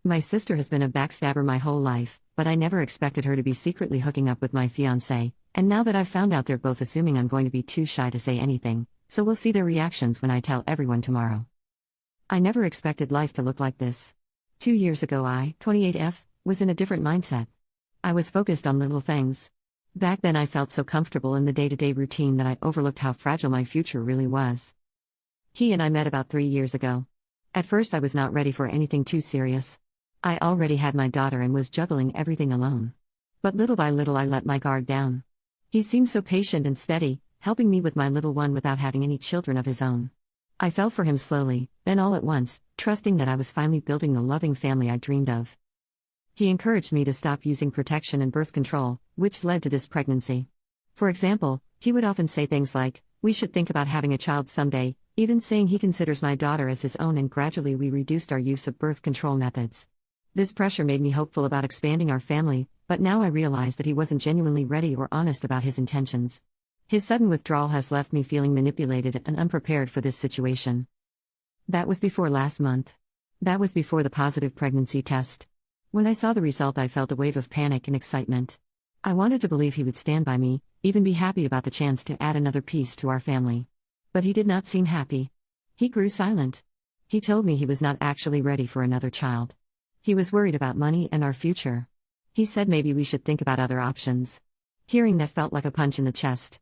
My sister has been a backstabber my whole life, but I never expected her to be secretly hooking up with my fiancé, and now that I've found out they're both assuming I'm going to be too shy to say anything, so we'll see their reactions when I tell everyone tomorrow. I never expected life to look like this. 2 years ago I, 28F, was in a different mindset. I was focused on little things. Back then I felt so comfortable in the day-to-day routine that I overlooked how fragile my future really was. He and I met about 3 years ago. At first I was not ready for anything too serious. I already had my daughter and was juggling everything alone. But little by little I let my guard down. He seemed so patient and steady, helping me with my little one without having any children of his own. I fell for him slowly, then all at once, trusting that I was finally building the loving family I dreamed of. He encouraged me to stop using protection and birth control, which led to this pregnancy. For example, he would often say things like, "We should think about having a child someday," even saying he considers my daughter as his own, and gradually we reduced our use of birth control methods. This pressure made me hopeful about expanding our family, but now I realize that he wasn't genuinely ready or honest about his intentions. His sudden withdrawal has left me feeling manipulated and unprepared for this situation. That was before last month. That was before the positive pregnancy test. When I saw the result, I felt a wave of panic and excitement. I wanted to believe he would stand by me, even be happy about the chance to add another piece to our family. But he did not seem happy. He grew silent. He told me he was not actually ready for another child. He was worried about money and our future. He said maybe we should think about other options. Hearing that felt like a punch in the chest.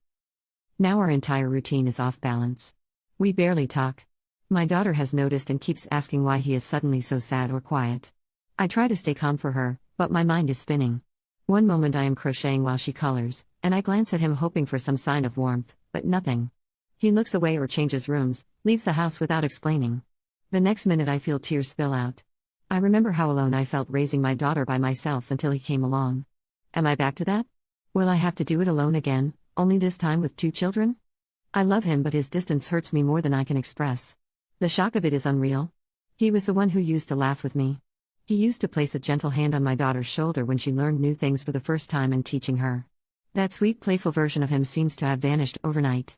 Now our entire routine is off balance. We barely talk. My daughter has noticed and keeps asking why he is suddenly so sad or quiet. I try to stay calm for her, but my mind is spinning. One moment I am crocheting while she colors, and I glance at him hoping for some sign of warmth, but nothing. He looks away or changes rooms, leaves the house without explaining. The next minute I feel tears spill out. I remember how alone I felt raising my daughter by myself until he came along. Am I back to that? Will I have to do it alone again, only this time with 2 children? I love him, but his distance hurts me more than I can express. The shock of it is unreal. He was the one who used to laugh with me. He used to place a gentle hand on my daughter's shoulder when she learned new things for the first time and teaching her. That sweet, playful version of him seems to have vanished overnight.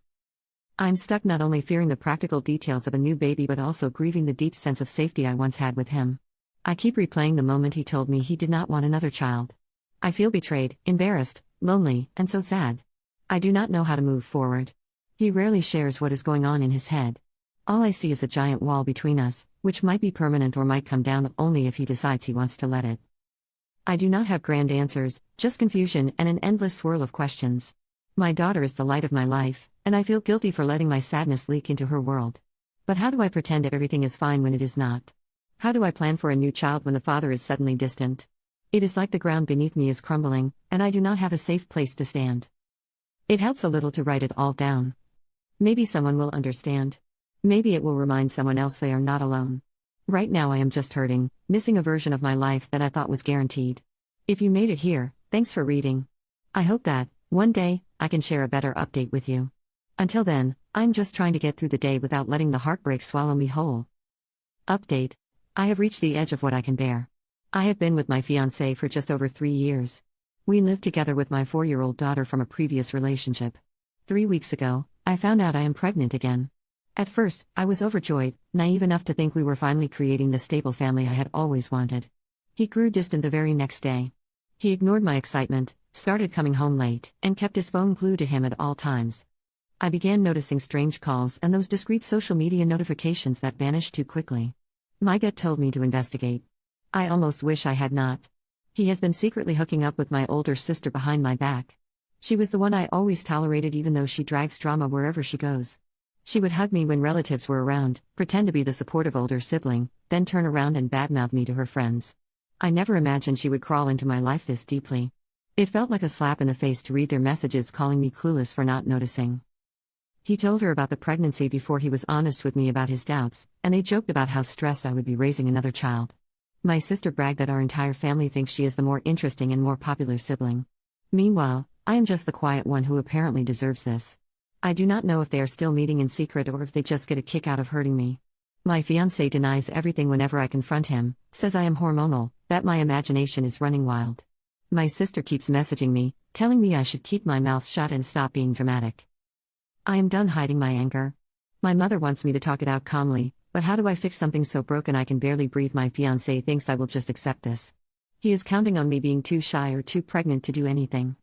I'm stuck not only fearing the practical details of a new baby but also grieving the deep sense of safety I once had with him. I keep replaying the moment he told me he did not want another child. I feel betrayed, embarrassed, lonely, and so sad. I do not know how to move forward. He rarely shares what is going on in his head. All I see is a giant wall between us, which might be permanent or might come down only if he decides he wants to let it. I do not have grand answers, just confusion and an endless swirl of questions. My daughter is the light of my life, and I feel guilty for letting my sadness leak into her world. But how do I pretend everything is fine when it is not? How do I plan for a new child when the father is suddenly distant? It is like the ground beneath me is crumbling, and I do not have a safe place to stand. It helps a little to write it all down. Maybe someone will understand. Maybe it will remind someone else they are not alone. Right now I am just hurting, missing a version of my life that I thought was guaranteed. If you made it here, thanks for reading. I hope that, one day, I can share a better update with you. Until then, I'm just trying to get through the day without letting the heartbreak swallow me whole. Update. I have reached the edge of what I can bear. I have been with my fiancé for just over 3 years. We lived together with my 4-year-old daughter from a previous relationship. 3 weeks ago, I found out I am pregnant again. At first, I was overjoyed, naive enough to think we were finally creating the stable family I had always wanted. He grew distant the very next day. He ignored my excitement, started coming home late, and kept his phone glued to him at all times. I began noticing strange calls and those discreet social media notifications that vanished too quickly. My gut told me to investigate. I almost wish I had not. He has been secretly hooking up with my older sister behind my back. She was the one I always tolerated even though she drags drama wherever she goes. She would hug me when relatives were around, pretend to be the supportive older sibling, then turn around and badmouth me to her friends. I never imagined she would crawl into my life this deeply. It felt like a slap in the face to read their messages calling me clueless for not noticing. He told her about the pregnancy before he was honest with me about his doubts, and they joked about how stressed I would be raising another child. My sister bragged that our entire family thinks she is the more interesting and more popular sibling. Meanwhile, I am just the quiet one who apparently deserves this. I do not know if they are still meeting in secret or if they just get a kick out of hurting me. My fiancé denies everything whenever I confront him, says I am hormonal, that my imagination is running wild. My sister keeps messaging me, telling me I should keep my mouth shut and stop being dramatic. I am done hiding my anger. My mother wants me to talk it out calmly, but how do I fix something so broken I can barely breathe? My fiancé thinks I will just accept this. He is counting on me being too shy or too pregnant to do anything.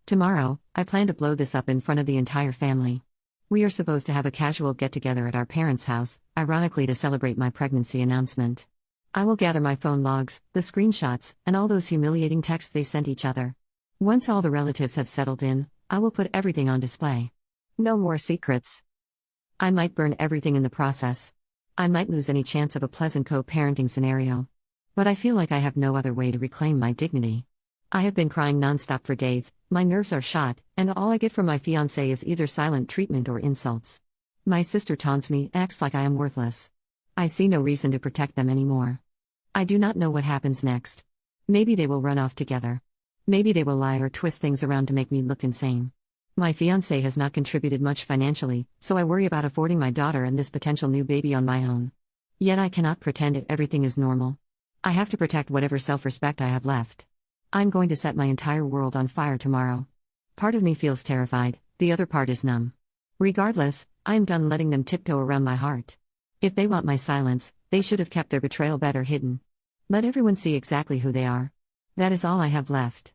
Tomorrow, I plan to blow this up in front of the entire family. We are supposed to have a casual get-together at our parents' house, ironically to celebrate my pregnancy announcement. I will gather my phone logs, the screenshots, and all those humiliating texts they sent each other. Once all the relatives have settled in, I will put everything on display. No more secrets. I might burn everything in the process. I might lose any chance of a pleasant co-parenting scenario. But I feel like I have no other way to reclaim my dignity. I have been crying nonstop for days, my nerves are shot, and all I get from my fiancé is either silent treatment or insults. My sister taunts me, acts like I am worthless. I see no reason to protect them anymore. I do not know what happens next. Maybe they will run off together. Maybe they will lie or twist things around to make me look insane. My fiancé has not contributed much financially, so I worry about affording my daughter and this potential new baby on my own. Yet I cannot pretend that everything is normal. I have to protect whatever self-respect I have left. I'm going to set my entire world on fire tomorrow. Part of me feels terrified, the other part is numb. Regardless, I am done letting them tiptoe around my heart. If they want my silence, they should have kept their betrayal better hidden. Let everyone see exactly who they are. That is all I have left.